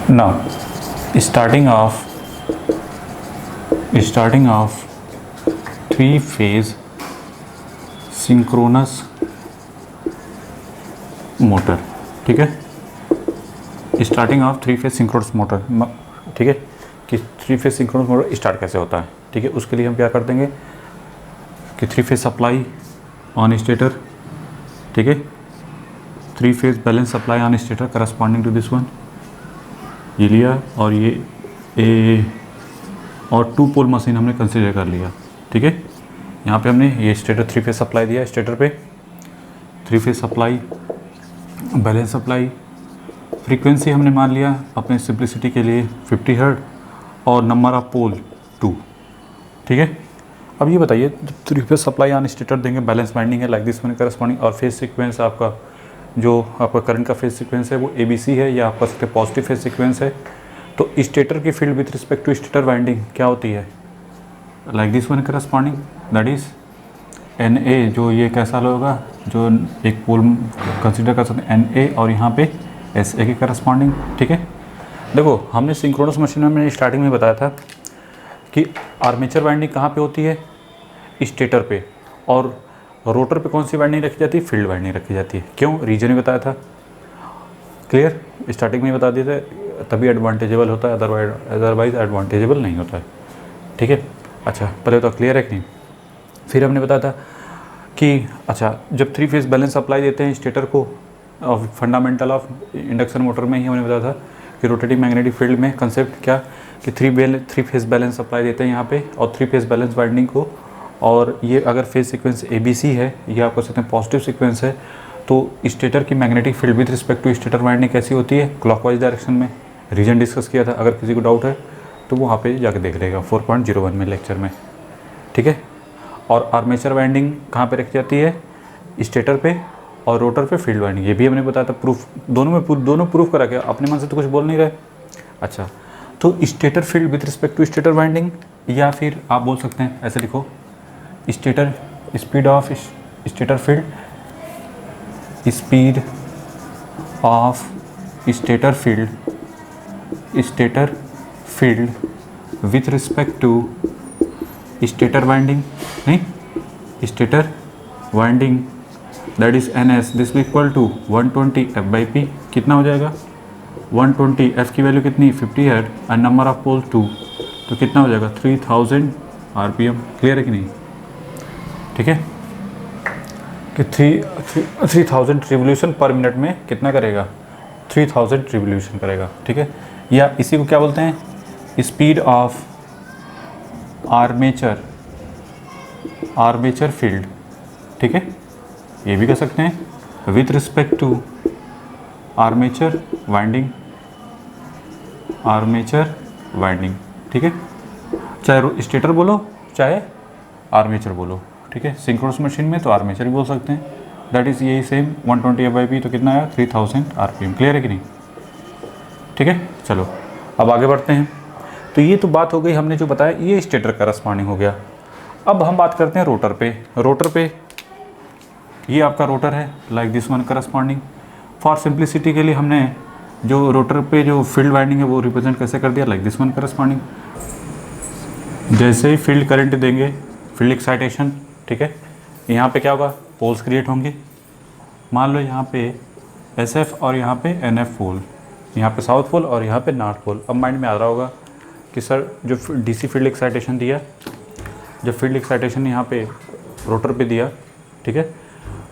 now starting of three phase synchronous motor, ठीक है। Starting of three phase synchronous motor, ठीक है, कि three phase synchronous motor start कैसे होता है, ठीक है। उसके लिए हम क्या कर देंगे कि three phase supply on stator, ठीक है, three phase balance supply on stator corresponding to this one, ये लिया, और ये और टू पोल मशीन हमने कंसीडर कर लिया, ठीक है। यहाँ पे हमने ये स्टेटर थ्री फेज सप्लाई दिया, स्टेटर पे three phase supply balance supply, frequency हमने मान लिया अपने सिंप्लिसिटी के लिए 50 हर्ट्ज और नंबर ऑफ पोल 2, ठीक है। अब ये बताइए three phase supply on stator देंगे, बैलेंस वाइंडिंग है लाइक दिस वन करस्पॉन्डिंग, और फेज सीक्वेंस आपका जो आपका करंट का फेज सीक्वेंस है वो ABC है, या आपका सकते पॉजिटिव फेज सीक्वेंस है। तो स्टेटर की field with respect to stator winding क्या होती है, like this one corresponding, that is NA, जो ये कैसा होगा, जो एक पोल कंसिडर कर सकते हैं NA, और यहाँ पे SA के करस्पॉन्डिंग, ठीक है। देखो हमने सिंक्रोनस मशीन में स्टार्टिंग में बताया था कि आर्मेचर वाइंडिंग कहाँ पे होती है, स्टेटर पे, और रोटर पे कौन सी वाइंडिंग रखी जाती है, फील्ड वाइंडिंग रखी जाती है। क्यों, रीजन ही बताया था, क्लियर, स्टार्टिंग में बता दिए थे, तभी एडवांटेजेबल होता है, अदरवाइज एडवांटेजेबल नहीं होता है, ठीक है। अच्छा पहले तो क्लियर है कि नहीं। फिर हमने बताया था कि अच्छा जब थ्री फेज बैलेंस सप्लाई देते हैं स्टेटर को, फंडामेंटल ऑफ इंडक्शन मोटर में ही हमने बताया था कि रोटेटिंग मैग्नेटिक फील्ड में कंसेप्ट क्या कि थ्री फेज बैलेंस सप्लाई देते हैं यहाँ पे, और थ्री फेज बैलेंस वाइंडिंग को, और ये अगर फेज सीक्वेंस ABC है, ये आप कह सकते हैं पॉजिटिव सीक्वेंस है, तो स्टेटर की magnetic field with respect to stator winding कैसी होती है, क्लॉकवाइज डायरेक्शन में। रीजन डिस्कस किया था, अगर किसी को डाउट है तो वहाँ पे जाके देख लेगा 4.01 में लेक्चर में, ठीक है। और आर्मेचर वाइंडिंग कहाँ पे रखी जाती है, स्टेटर पे, और रोटर पे फील्ड वाइंडिंग, ये भी हमने बताया था। प्रूफ दोनों प्रूफ करा के, अपने मन से तो कुछ बोल नहीं रहे। अच्छा तो stator field with respect to stator winding, या फिर आप बोल सकते हैं ऐसे लिखो, stator speed of stator field, speed of stator field with respect to stator winding, नहीं stator winding, that is NS, this equal to 120 F/P, कितना हो जाएगा 120, F की वैल्यू कितनी 50 हर्ट्ज, एंड नंबर ऑफ पोल 2, तो कितना हो जाएगा 3000 RPM। क्लियर है कि नहीं, ठीक है, कि 3000 रिवोल्यूशन पर मिनट में कितना करेगा, 3000 रिवोल्यूशन करेगा, ठीक है। या इसी को क्या बोलते हैं, स्पीड ऑफ आर्मेचर फील्ड, ठीक है, ये भी कह सकते हैं with respect to armature winding, ठीक है, चाहे स्टेटर बोलो चाहे आर्मेचर बोलो, ठीक है। सिंक्रोनस मशीन में तो आर्मेचर भी बोल सकते हैं, दैट इज़ यही सेम 120 F/P, तो कितना आया 3000 RPM। क्लियर है कि नहीं, ठीक है। चलो अब आगे बढ़ते हैं। तो ये तो बात हो गई, हमने जो बताया ये स्टेटर करस्पॉन्डिंग हो गया। अब हम बात करते हैं रोटर पे। ये आपका रोटर है like this one corresponding. For simplicity के लिए हमने जो रोटर पे जो फील्ड वाइंडिंग है वो रिप्रेजेंट कैसे कर दिया, लाइक दिस वन करस्पॉन्डिंग। जैसे ही फील्ड करंट देंगे, फील्ड एक्साइटेशन, ठीक है, यहाँ पे क्या होगा, पोल्स क्रिएट होंगे। मान लो यहाँ पे SF और यहाँ पे NF पोल, यहाँ पे साउथ पोल और यहाँ पे नॉर्थ पोल। अब माइंड में आ रहा होगा कि सर जो DC फील्ड एक्साइटेशन दिया, जब फील्ड एक्साइटेशन यहाँ पे रोटर पे दिया, ठीक है,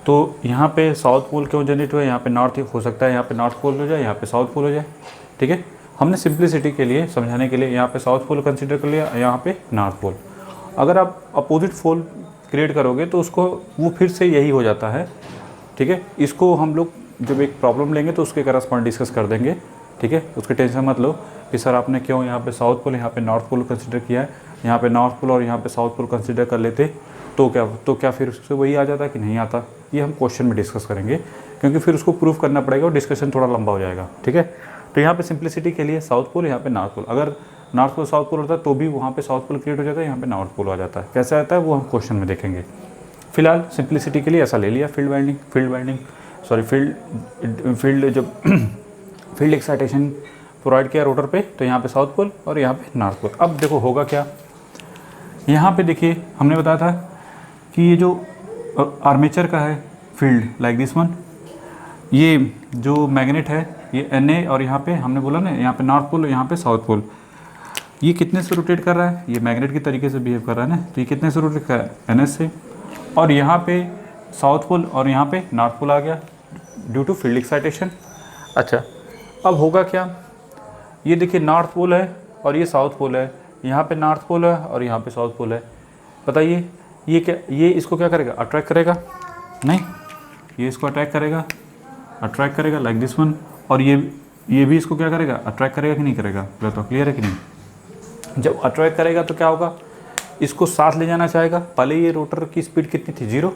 तो यहाँ पे साउथ पोल क्यों जनरेट हुआ, यहाँ पे नॉर्थ हो सकता है, यहाँ पे नॉर्थ पोल हो जाए, यहाँ पे साउथ पोल हो जाए, ठीक है। हमने सिंप्लिसिटी के लिए समझाने के लिए यहाँ पे साउथ पोल कंसीडर कर लिया, यहाँ पे नॉर्थ पोल। अगर आप अपोजिट पोल क्रिएट करोगे तो उसको वो फिर से यही हो जाता है, ठीक है। इसको हम लोग जब एक प्रॉब्लम लेंगे तो उसके करस्पॉन्ड डिस्कस कर देंगे, ठीक है। उसकी टेंशन मत लो कि सर आपने क्यों यहाँ पे साउथ पोल यहाँ पे नॉर्थ पोल कंसीडर किया है, यहाँ पे नॉर्थ पोल और यहाँ पे साउथ पोल कंसीडर कर लेते तो क्या फिर उससे वही आ जाता कि नहीं आता, ये हम क्वेश्चन में डिस्कस करेंगे, क्योंकि फिर उसको प्रूफ करना पड़ेगा और डिस्कशन थोड़ा लंबा हो जाएगा, ठीक है। तो यहाँ पे सिंप्लिसिटी के लिए साउथ पोल, यहाँ पे नॉर्थ पोल, अगर नॉर्थ पोल साउथ पोल होता है तो भी वहाँ पे साउथ पोल क्रिएट हो जाता है, यहाँ पे नॉर्थ पोल आ जाता है। कैसे आता है वो हम क्वेश्चन में देखेंगे। फिलहाल सिंप्लिसिटी के लिए ऐसा ले लिया, फील्ड एक्साइटेशन प्रोवाइड किया रोटर पे, तो यहाँ पे साउथ पोल और यहाँ पे नॉर्थ पोल। अब देखो होगा क्या, यहाँ पे देखिए हमने बताया था कि ये जो आर्मेचर का है फील्ड लाइक दिस वन, ये जो मैग्नेट है ये Na, और यहाँ पे हमने बोला ना यहाँ पे नॉर्थ पोल और यहाँ पे साउथ पोल, ये कितने से रोटेट कर रहा है, ये मैग्नेट की तरीके से बिहेव कर रहा है ना, तो ये कितने से रोटेट कर रहा है, NS से। और यहाँ पे साउथ पोल और यहाँ पे नॉर्थ पोल आ गया ड्यू टू फील्ड एक्साइटेशन। अच्छा, अब होगा क्या, ये देखिए नॉर्थ पोल है और ये साउथ पोल है, यहाँ पे नॉर्थ पोल है और यहाँ पे साउथ पोल है। बताइए ये क्या, ये इसको क्या करेगा, अट्रैक्ट करेगा? नहीं, ये इसको अट्रैक्ट करेगा लाइक दिस वन, और ये भी इसको क्या करेगा, अट्रैक्ट करेगा कि नहीं करेगा? तो क्लियर है कि नहीं? जब अट्रैक्ट करेगा तो क्या होगा, इसको साथ ले जाना चाहेगा। पहले ये रोटर की स्पीड कितनी थी, 0,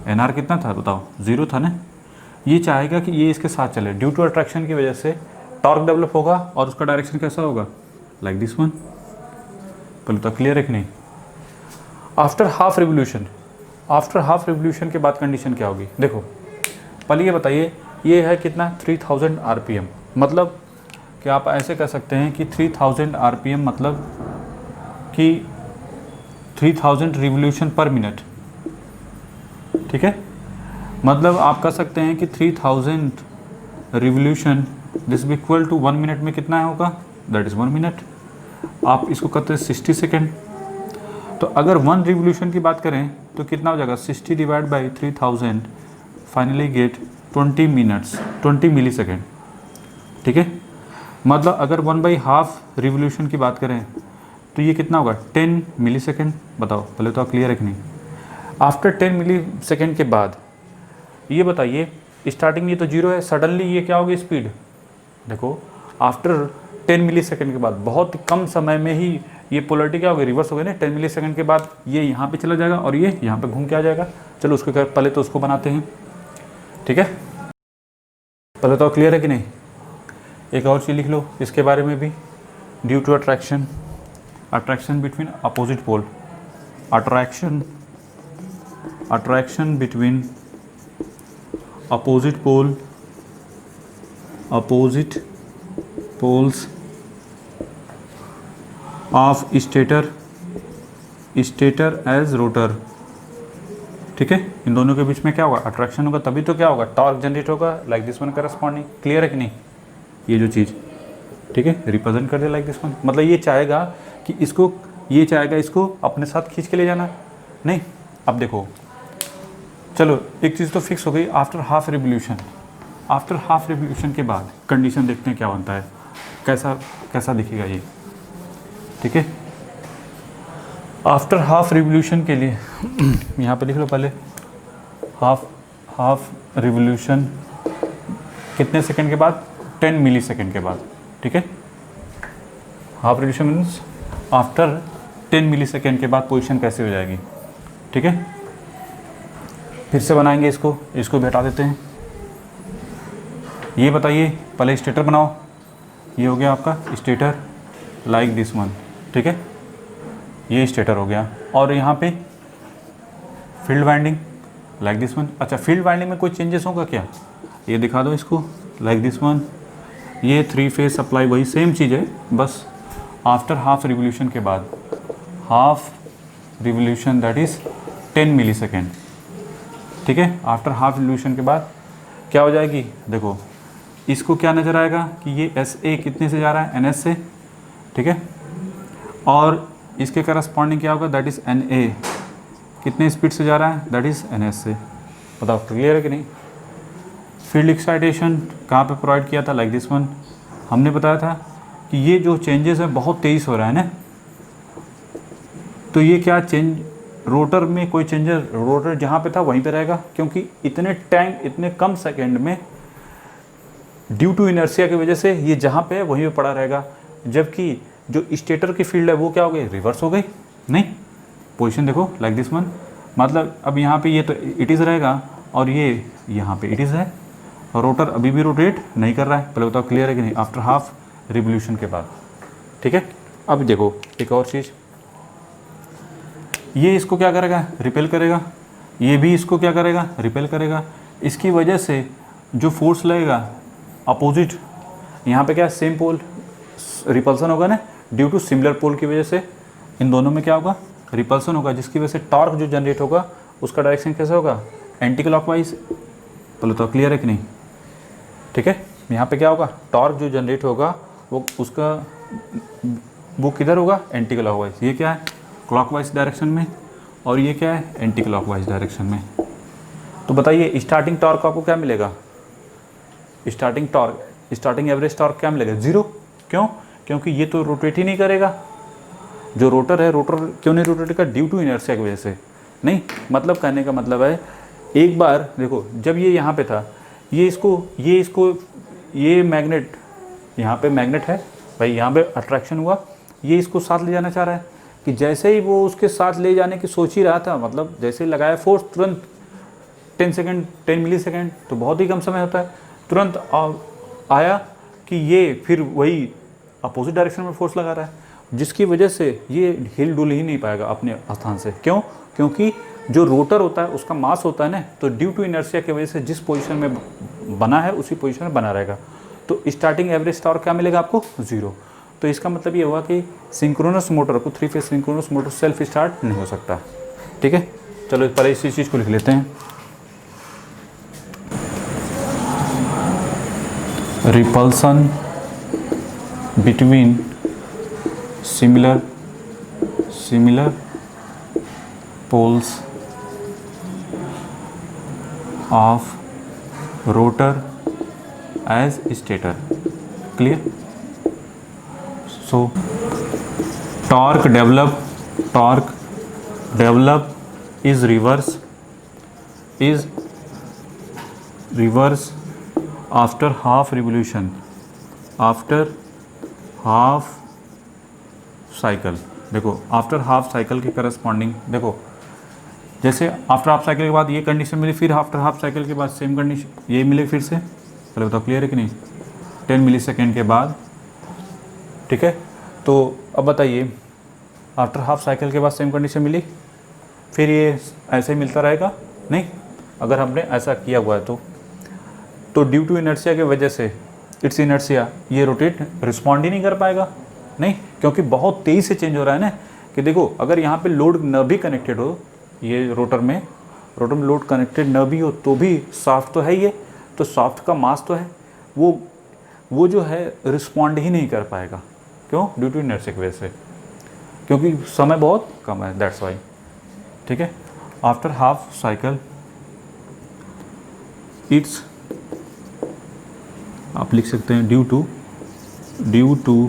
NR कितना था बताओ, 0 था ना। ये चाहेगा कि ये इसके साथ चले, ड्यू टू अट्रैक्शन की वजह से टॉर्क डेवलप होगा और उसका डायरेक्शन कैसा होगा, लाइक दिस वन। पहले तो क्लियर है कि नहीं? आफ्टर हाफ रिवोल्यूशन के बाद कंडीशन क्या होगी, देखो पहले ये बताइए, ये है कितना, 3000 RPM, मतलब कि आप ऐसे कह सकते हैं कि 3000 RPM मतलब कि 3000 रिवोल्यूशन पर मिनट, ठीक है। मतलब आप कह सकते हैं कि 3000 revolution this be equal to 1 minute में कितना होगा, दैट इज़ 1 मिनट। आप इसको कहते हैं 60 सेकेंड। तो अगर 1 रिवोल्यूशन की बात करें तो कितना हो जाएगा, 60 divide by 3000, finally get 20 minutes, 20 millisecond, ठीक है। मतलब अगर 1/2 रिवोल्यूशन की बात करें तो ये कितना होगा, 10 मिली सेकेंड। बताओ पहले तो क्लियर है कि नहीं? आफ्टर 10 मिली सेकेंड के बाद ये बताइए, स्टार्टिंग में तो 0 है, सडनली ये क्या होगी स्पीड, देखो आफ्टर 10 मिली सेकेंड के बाद बहुत कम समय में ही ये पोलरिटी क्या होगी, रिवर्स हो गई ना। 10 मिली सेकेंड के बाद ये यहाँ पे चला जाएगा और ये यहाँ पे घूम के आ जाएगा। चलो उसको पहले तो उसको बनाते हैं, ठीक है। पहले तो क्लियर है कि नहीं? एक और चीज़ लिख लो इसके बारे में भी, due to attraction between opposite pole, attraction between opposite poles of stator as rotor, ठीक है। इन दोनों के बीच में क्या होगा, अट्रैक्शन होगा, तभी तो क्या होगा, टॉर्क जनरेट होगा like this one corresponding. Clear है कि नहीं? ये जो चीज़, ठीक है, रिप्रेजेंट कर दे लाइक दिस वन। मतलब ये चाहेगा कि इसको, ये चाहेगा इसको अपने साथ खींच के ले जाना, नहीं। अब देखो चलो एक चीज़ तो फिक्स हो गई, आफ्टर हाफ रिवोल्यूशन के बाद कंडीशन देखते हैं क्या बनता है, कैसा दिखेगा ये, ठीक है। आफ्टर हाफ रिवोल्यूशन के लिए यहाँ पे लिख लो पहले, हाफ रिवोल्यूशन कितने सेकंड के बाद, 10 मिली सेकंड के बाद, ठीक है। हाफ रिवोल्यूशन मीन्स आफ्टर 10 मिली सेकेंड के बाद पोजीशन कैसे हो जाएगी, ठीक है। फिर से बनाएंगे इसको भी हटा देते हैं। ये बताइए पहले स्टेटर बनाओ, ये हो गया आपका स्टेटर लाइक दिस वन, ठीक है, ये स्टेटर हो गया। और यहाँ पे field winding like this one. अच्छा, फील्ड वाइंडिंग में कोई चेंजेस होगा क्या, ये दिखा दो इसको लाइक दिस वन। ये 3 फेज सप्लाई वही सेम चीज़ है, बस आफ्टर हाफ रिवोल्यूशन के बाद, half revolution that is 10 millisecond, ठीक है। आफ्टर हाफ रिवोल्यूशन के बाद क्या हो जाएगी, देखो इसको क्या नज़र आएगा कि ये SA कितने से जा रहा है, NS से, ठीक है। और इसके करस्पॉन्डिंग क्या होगा, दैट इज़ NA कितने स्पीड से जा रहा है, दैट इज़ NS से। बताओ क्लियर है कि नहीं? फील्ड एक्साइटेशन कहाँ पे प्रोवाइड किया था, लाइक दिस वन। हमने बताया था कि ये जो चेंजेस है बहुत तेज़ हो रहा है ना, तो ये क्या चेंज, रोटर में कोई चेंजर, रोटर जहाँ पे था वहीं पे रहेगा, क्योंकि इतने कम सेकंड में ड्यू टू इनर्शिया की वजह से ये जहाँ पे है वहीं पे पड़ा रहेगा। जबकि जो स्टेटर की फील्ड है वो क्या हो गई, रिवर्स हो गई। नहीं, पोजीशन देखो लाइक दिस वन। मतलब अब यहाँ पे ये तो इट इज़ रहेगा और ये यहाँ पे इट इज़ है, और रोटर अभी भी रोटेट नहीं कर रहा है। पहले बताओ क्लियर है कि नहीं? आफ्टर हाफ रिवोल्यूशन के बाद, ठीक है। अब देखो एक और चीज़, ये इसको क्या करेगा, रिपेल करेगा, ये भी इसको क्या करेगा, रिपेल करेगा। इसकी वजह से जो फोर्स लगेगा अपोजिट यहाँ पे क्या सेम पोल रिपल्सन होगा ना, ड्यू टू सिमिलर पोल की वजह से इन दोनों में क्या होगा, रिपल्सन होगा, जिसकी वजह से टॉर्क जो जनरेट होगा उसका डायरेक्शन कैसे होगा, एंटी क्लॉकवाइज। बोलो तो क्लियर है कि नहीं? ठीक है, यहाँ पे क्या होगा, टॉर्क जो जनरेट होगा वो उसका वो किधर होगा, एंटी क्लॉकवाइज। ये क्या है, क्लॉकवाइज डायरेक्शन में, और ये क्या है, एंटी क्लॉकवाइज डायरेक्शन में। तो बताइए स्टार्टिंग टॉर्क आपको क्या मिलेगा, starting torque, starting average torque क्या मिलेगा, 0। क्यों? क्योंकि ये तो रोटेट ही नहीं करेगा, जो रोटर है, रोटर क्यों नहीं रोटेट करेगा, ड्यू टू इनर्शिया की वजह से नहीं। मतलब कहने का मतलब है, एक बार देखो जब ये यहाँ पे था, ये मैग्नेट, यहाँ पे मैग्नेट है भाई, यहाँ पे अट्रैक्शन हुआ, ये इसको साथ ले जाना चाह रहा है कि जैसे ही वो उसके साथ ले जाने की सोच ही रहा था, मतलब जैसे ही लगाया फोर्स, तुरंत 10 सेकेंड 10 मिली सेकेंड तो बहुत ही कम समय होता है, तुरंत आया कि ये फिर वही अपोजिट डायरेक्शन में फोर्स लगा रहा है, जिसकी वजह से ये हिल डुल ही नहीं पाएगा अपने स्थान से। क्यों? क्योंकि जो रोटर होता है उसका मास होता है ना, तो ड्यू टू इनर्शिया की वजह से जिस पोजीशन में बना है उसी पोजीशन में बना रहेगा। तो स्टार्टिंग एवरेज टॉर्क क्या मिलेगा आपको, 0। तो इसका मतलब ये हुआ कि सिंक्रोनस मोटर को, 3 phase synchronous motor self start नहीं हो सकता। ठीक है, चलो पहले इसी चीज़ को लिख लेते हैं। Repulsion between similar poles of rotor as stator. Clear? So torque develop is reverse after half revolution, after half cycle. देखो आफ्टर हाफ साइकिल के करस्पॉन्डिंग, देखो जैसे आफ्टर हाफ साइकिल के बाद ये कंडीशन मिली, फिर आफ्टर हाफ साइकिल के बाद सेम कंडीशन ये मिले फिर से। पहले बताओ क्लियर है कि नहीं? 10 मिली सेकेंड के बाद। ठीक है, तो अब बताइए आफ्टर हाफ साइकिल के बाद सेम कंडीशन मिली, फिर ये ऐसे ही मिलता रहेगा? नहीं, अगर हमने ऐसा किया हुआ है तो ड्यू टू इनर्शिया की वजह से, इट्स इनर्शिया, ये रोटेट रिस्पॉन्ड ही नहीं कर पाएगा। नहीं, क्योंकि बहुत तेज़ी से चेंज हो रहा है ना, कि देखो अगर यहाँ पे लोड न भी कनेक्टेड हो, ये रोटर में लोड कनेक्टेड न भी हो तो भी शाफ्ट तो है ही है, तो शाफ्ट का मास तो है, वो जो है रिस्पॉन्ड ही नहीं कर पाएगा। क्यों? ड्यू टू इनर्शिया की वजह से, क्योंकि समय बहुत कम है, दैट्स वाई। ठीक है, आफ्टर हाफ साइकिल इट्स, आप लिख सकते हैं due to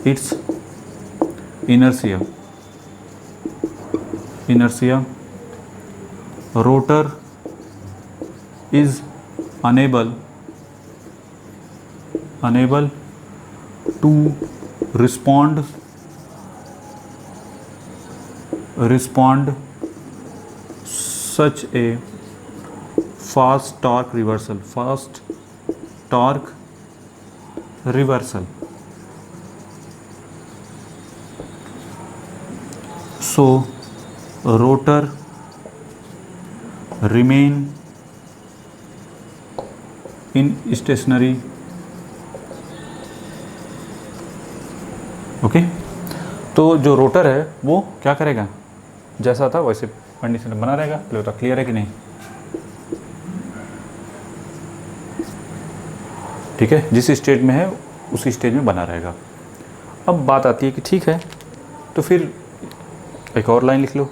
its inertia rotor is unable to respond such a fast torque reversal, so rotor remain in stationary। Okay, तो जो रोटर है वो क्या करेगा, जैसा था वैसे कंडीशन में बना रहेगा। तो क्लियर है कि नहीं? ठीक है, जिस स्टेज में है उसी स्टेज में बना रहेगा। अब बात आती है कि ठीक है, तो फिर एक और लाइन लिख लो।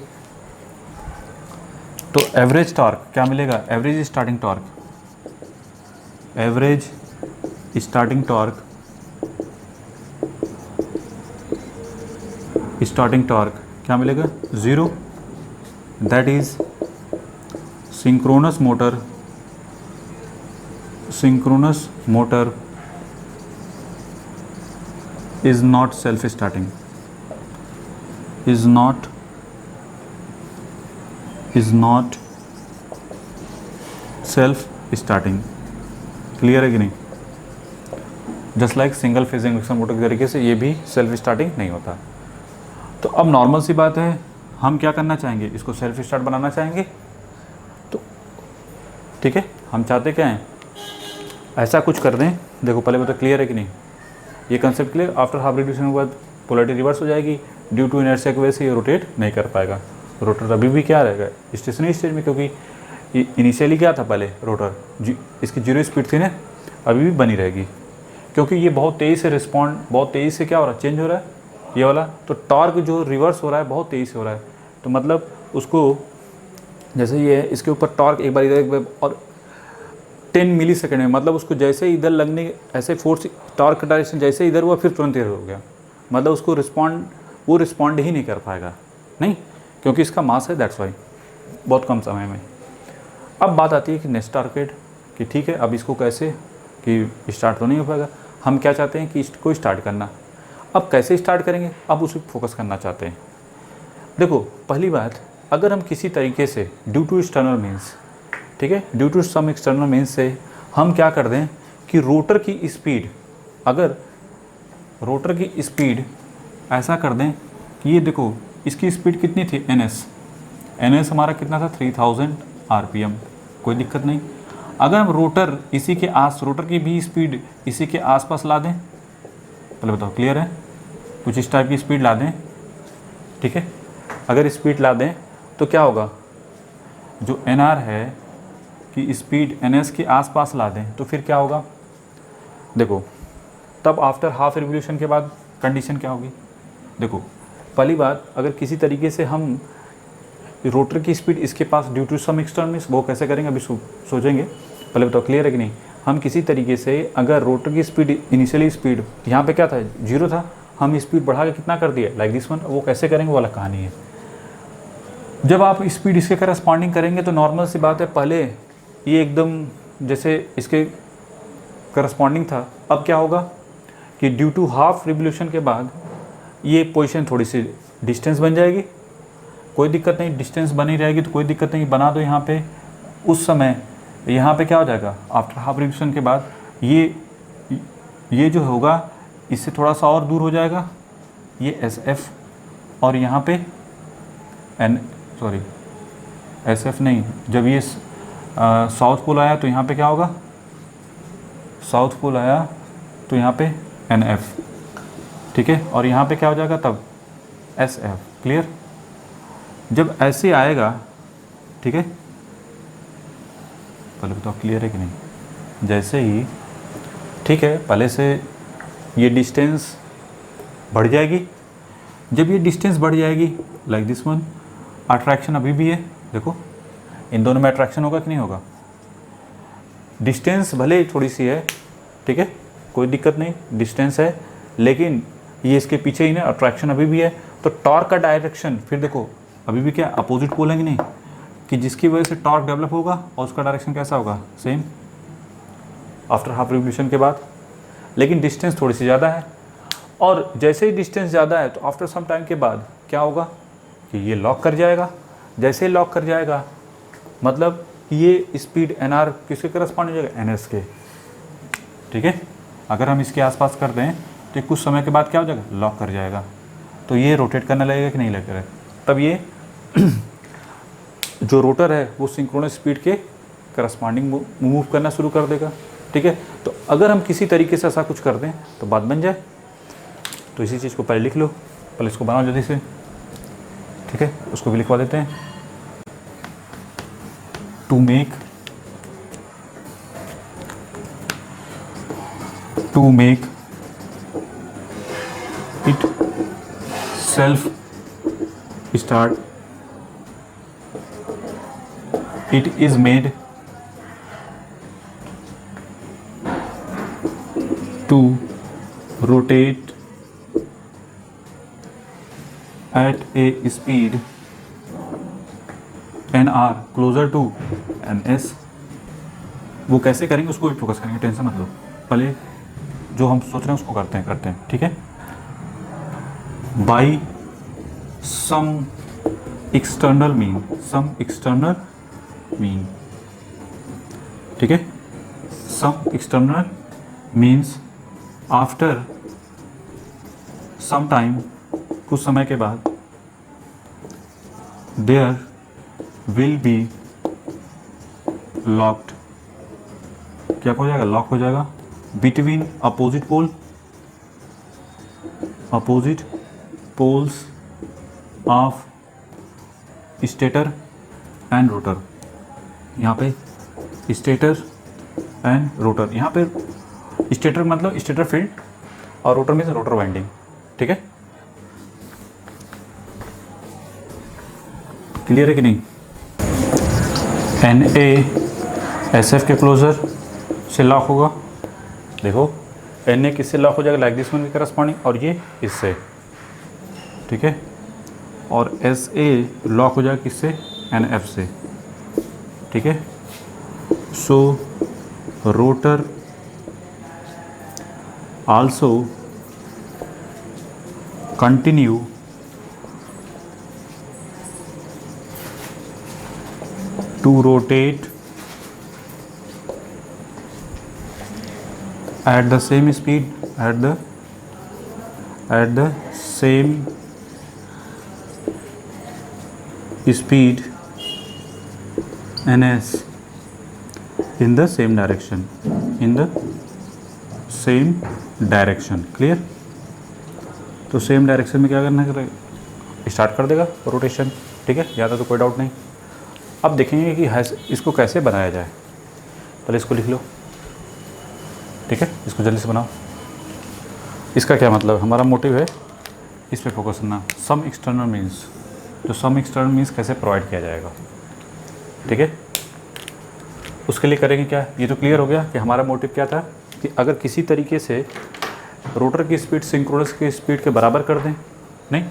तो एवरेज टॉर्क क्या मिलेगा, एवरेज स्टार्टिंग टॉर्क क्या मिलेगा, 0। That is synchronous motor is not self starting, is not self starting. Clear है कि नहीं? Just like single phase induction motor के तरीके से ये भी सेल्फ स्टार्टिंग नहीं होता। तो अब नॉर्मल सी बात है, हम क्या करना चाहेंगे, इसको सेल्फ स्टार्ट बनाना चाहेंगे। तो ठीक है, हम चाहते क्या हैं ऐसा कुछ कर दें, देखो पहले बताओ क्लियर है कि नहीं, ये concept clear. After half revolution के बाद पोलैरिटी रिवर्स हो जाएगी, ड्यू टू इनर्शिया की वजह से ये रोटेट नहीं कर पाएगा। रोटर अभी भी क्या रहेगा, स्टेशनरी स्टेज में, क्योंकि इनिशियली क्या था पहले रोटर इसकी जीरो स्पीड थी ना, अभी भी बनी रहेगी, क्योंकि ये बहुत तेज़ी से रिस्पॉन्ड, बहुत तेज़ी से क्या हो रहा है, चेंज हो रहा है ये वाला। तो टॉर्क जो रिवर्स हो रहा है बहुत तेज़ी से हो रहा है, तो मतलब उसको जैसे ये है, इसके ऊपर टॉर्क एक बार इधर एक बार और 10 मिली सेकेंड में, मतलब उसको जैसे इधर लगने ऐसे फोर्स टॉर्क का डायरेक्शन जैसे इधर हुआ फिर तुरंत इधर हो गया, मतलब उसको वो रिस्पॉन्ड ही नहीं कर पाएगा, नहीं, क्योंकि इसका मास है, दैट्स वाई, बहुत कम समय में। अब बात आती है कि नेक्स्ट टारगेट, कि ठीक है अब इसको कैसे, कि स्टार्ट तो नहीं हो पाएगा, हम क्या चाहते हैं कि इसको स्टार्ट करना। अब कैसे स्टार्ट करेंगे, अब उस पर फोकस करना चाहते हैं। देखो पहली बात, अगर हम किसी तरीके से ड्यू टू एक्सटर्नल मीन्स, ठीक है, due to some external means से हम क्या कर दें कि रोटर की स्पीड, अगर रोटर की स्पीड ऐसा कर दें कि ये देखो इसकी स्पीड कितनी थी, एन एस हमारा कितना था, 3000 RPM, कोई दिक्कत नहीं। अगर हम रोटर इसी के रोटर की भी स्पीड इसी के आसपास ला दें, पहले बताओ क्लियर है, कुछ इस टाइप की स्पीड ला दें, ठीक है, अगर स्पीड ला दें तो क्या होगा, जो NR है कि स्पीड NS के आसपास ला दें तो फिर क्या होगा, देखो तब आफ्टर हाफ रिवोल्यूशन के बाद कंडीशन क्या होगी। देखो पहली बात, अगर किसी तरीके से हम रोटर की स्पीड इसके पास ड्यू टू सम एक्सटर्नल, वो कैसे करेंगे अभी सोचेंगे, पहले बताओ क्लियर है कि नहीं। हम किसी तरीके से अगर रोटर की स्पीड इनिशियली स्पीड यहाँ पे क्या था, 0 था, हम स्पीड बढ़ा के कितना कर दिया, लाइक दिस वन, वो कैसे करेंगे वो अलग कहानी है। जब आप स्पीड इसके करस्पॉन्डिंग करेंगे तो नॉर्मल सी बात है, पहले ये एकदम जैसे इसके करस्पॉन्डिंग था, अब क्या होगा कि ड्यू टू हाफ रिवोल्यूशन के बाद ये पोजीशन थोड़ी सी डिस्टेंस बन जाएगी, कोई दिक्कत नहीं, डिस्टेंस बनी रहेगी तो कोई दिक्कत नहीं, बना दो यहाँ पे। उस समय यहाँ पे क्या हो जाएगा, आफ्टर हाफ रिवोल्यूशन के बाद ये जो होगा इससे थोड़ा सा और दूर हो जाएगा, ये SF, और यहाँ पे SF नहीं, जब ये साउथ पोल आया तो यहाँ पे क्या होगा, साउथ पोल आया तो यहाँ पे NF, ठीक है, और यहाँ पे क्या हो जाएगा तब SF, क्लियर। जब ऐसे आएगा, ठीक है, पहले बताओ क्लियर है कि नहीं, जैसे ही, ठीक है, पहले से ये डिस्टेंस बढ़ जाएगी, जब ये डिस्टेंस बढ़ जाएगी लाइक दिस वन, अट्रैक्शन अभी भी है, देखो इन दोनों में अट्रैक्शन होगा कि नहीं होगा, डिस्टेंस भले थोड़ी सी है, ठीक है, कोई दिक्कत नहीं, डिस्टेंस है, लेकिन ये इसके पीछे ही ना, अट्रैक्शन अभी भी है, तो टॉर्क का डायरेक्शन फिर देखो अभी भी क्या अपोजिट पोल है कि नहीं, कि जिसकी वजह से टॉर्क डेवलप होगा और उसका डायरेक्शन कैसा होगा, सेम आफ्टर हाफ रिवोल्यूशन के बाद, लेकिन डिस्टेंस थोड़ी सी ज़्यादा है। और जैसे ही डिस्टेंस ज़्यादा है तो आफ्टर सम टाइम के बाद क्या होगा कि ये लॉक कर जाएगा, जैसे ही लॉक कर जाएगा मतलब ये स्पीड NR किसके करस्पॉन्ड हो जाएगा, NS के, ठीक है। अगर हम इसके आसपास कर दें तो कुछ समय के बाद क्या हो जाएगा, लॉक कर जाएगा, तो ये रोटेट करने लगेगा कि नहीं लगेगा, तब ये जो रोटर है वो सिंक्रोनस स्पीड के करस्पॉन्डिंग मूव करना शुरू कर देगा, ठीक है। तो अगर हम किसी तरीके से ऐसा कुछ कर दें तो बात बन जाए, तो इसी चीज़ को पहले लिख लो, पहले इसको बनाओ जल्दी से, ठीक है, उसको भी लिखवा देते हैं। To make it self start, it is made to rotate at a speed NR closer to NS। वो कैसे करेंगे उसको भी फोकस करेंगे, टेंशन मत लो, पहले जो हम सोच रहे हैं उसको करते हैं, ठीक है। बाई सम एक्सटर्नल मीन, ठीक है, some external means after some time, कुछ समय के बाद, देयर विल बी लॉक्ड क्या हो जाएगा, लॉक हो जाएगा between opposite poles of stator and rotor. यहाँ पे स्टेटर एंड रोटर, यहाँ पे स्टेटर मतलब स्टेटर फील्ड और रोटर में से रोटर वाइंडिंग। ठीक है, क्लियर है कि नहीं। NaSF के क्लोजर से लॉक होगा। देखो Na किससे लॉक हो जाएगा, लाइक दिस वन के करस्पॉन्डिंग, और ये इससे। ठीक है, और Sa लॉक हो जाएगा किससे, NF से। ठीक है, so rotor also continue to rotate at the same speed, at the same speed ns in the same direction, clear. तो सेम डायरेक्शन में क्या करना है, स्टार्ट कर देगा रोटेशन। ठीक है, ज़्यादा तो कोई डाउट नहीं। अब देखेंगे कि इसको कैसे बनाया जाए। पहले इसको लिख लो। ठीक है, इसको जल्दी से बनाओ। इसका क्या मतलब, हमारा मोटिव है इस पे फोकस करना। सम एक्सटर्नल मीन्स, तो सम एक्सटर्नल मीन्स कैसे प्रोवाइड किया जाएगा। ठीक है, उसके लिए करेंगे क्या, ये तो क्लियर हो गया कि हमारा मोटिव क्या था कि अगर किसी तरीके से रोटर की स्पीड सिंक्रोनस की स्पीड के बराबर कर दें, नहीं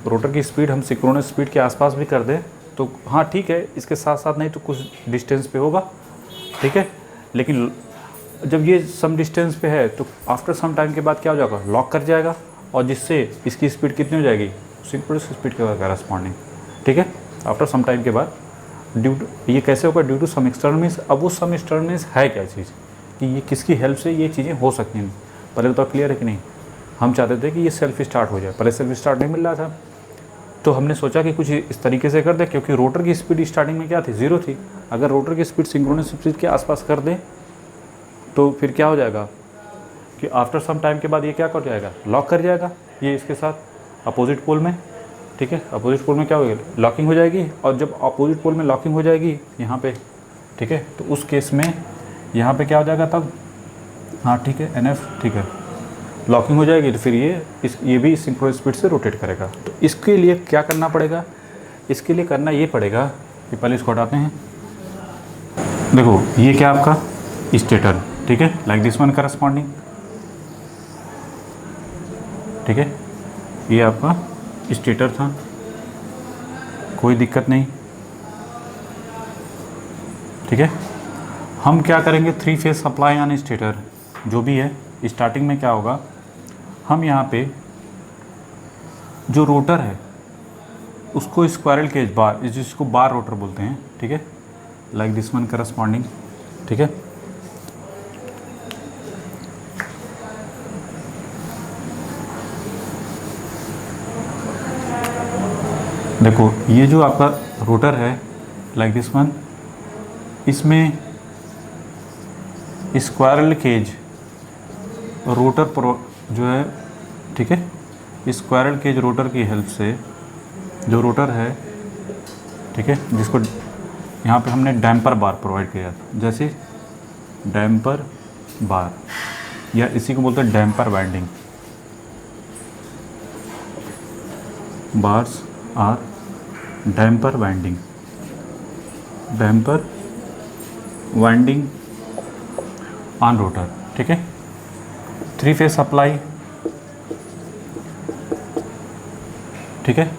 रोटर की स्पीड हम सिंक्रोनस स्पीड के आसपास भी कर दें तो हाँ ठीक है, इसके साथ साथ नहीं तो कुछ डिस्टेंस पे होगा। ठीक है, लेकिन जब ये सम डिस्टेंस पे है तो आफ्टर सम टाइम के बाद क्या हो जाएगा, लॉक कर जाएगा, और जिससे इसकी स्पीड कितनी हो जाएगी, सिंक्रोनस स्पीड के करस्पॉन्डिंग। ठीक है, आफ्टर सम टाइम के बाद ड्यू टू, ये कैसे होगा, due to some external means. अब वो सम एक्सटर्नल मीन्स है क्या चीज़, कि ये किसकी हेल्प से ये चीज़ें हो सकती हैं। पहले तो क्लियर है कि नहीं, हम चाहते थे कि ये सेल्फ स्टार्ट हो जाए, पहले सेल्फ स्टार्ट नहीं मिल रहा था तो हमने सोचा कि कुछ इस तरीके से कर दे, क्योंकि रोटर की स्पीड स्टार्टिंग में क्या थी, 0 थी। अगर रोटर की स्पीड सिंक्रोनस स्पीड के आसपास कर दें तो फिर क्या हो जाएगा कि आफ्टर सम टाइम के बाद ये क्या कर जाएगा, लॉक कर जाएगा ये इसके साथ अपोजिट पोल में। ठीक है, अपोजिट पोल में क्या होगा, लॉकिंग हो जाएगी, और जब अपोजिट पोल में लॉकिंग हो जाएगी यहाँ पे, ठीक है, तो उस केस में यहाँ पे क्या हो जाएगा तब, हाँ ठीक है, NF, ठीक है, लॉकिंग हो जाएगी, तो फिर ये भी सिंक्रोनस स्पीड से रोटेट करेगा। तो इसके लिए क्या करना पड़ेगा, इसके लिए करना ये पड़ेगा कि पहले इसको हटाते हैं। देखो ये क्या आपका स्टेटर, ठीक है, लाइक दिस वन करस्पॉन्डिंग। ठीक है, ये आपका स्टेटर था, कोई दिक्कत नहीं। ठीक है, हम क्या करेंगे, 3 फेज सप्लाई ऑन स्टेटर जो भी है, स्टार्टिंग में क्या होगा, हम यहाँ पे जो रोटर है उसको स्क्वायरल केज बार, जिसको बार रोटर बोलते हैं। ठीक है, लाइक दिस वन करस्पॉन्डिंग। ठीक है, देखो ये जो आपका रोटर है लाइक दिस वन, इसमें स्क्वायरल केज रोटर जो है, ठीक है, स्क्वायरल केज रोटर की हेल्प से जो रोटर है, ठीक है, जिसको यहाँ पे हमने डैम्पर बार प्रोवाइड किया था, जैसे डैम्पर बार, या इसी को बोलते हैं damper winding. Bars are damper winding, damper winding on rotor. ठीक है, 3 फेज सप्लाई। ठीक है,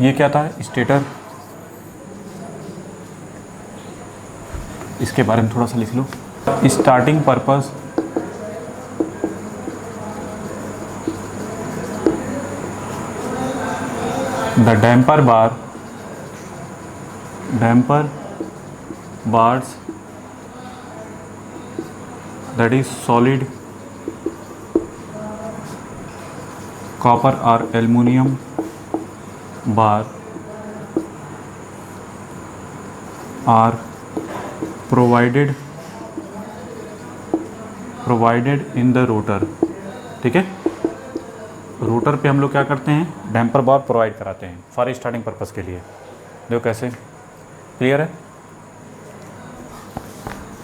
ये क्या था, स्टेटर, इसके बारे में थोड़ा सा लिख लो। Starting purpose, the damper bars that is solid copper or aluminum bar are provided provided in the rotor, ठीक है। रोटर पे हम लोग क्या करते हैं, डैम्पर बार प्रोवाइड कराते हैं फॉर स्टार्टिंग पर्पज़ के लिए। देखो कैसे, क्लियर है।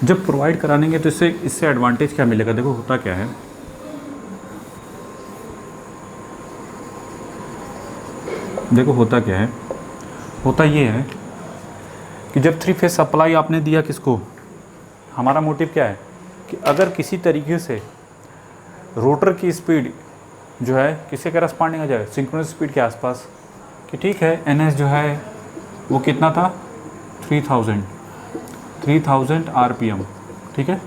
जब प्रोवाइड कराएंगे तो इससे एडवांटेज क्या मिलेगा, देखो होता क्या है, देखो होता क्या है, होता ये है कि जब 3 फेज सप्लाई आपने दिया किसको, हमारा मोटिव क्या है कि अगर किसी तरीके से रोटर की स्पीड जो है किसके करस्पॉन्डिंग आ जाए, सिंक्रोनस स्पीड के आसपास, कि ठीक है एनएस जो है वो कितना था 3000 आरपीएम, ठीक है।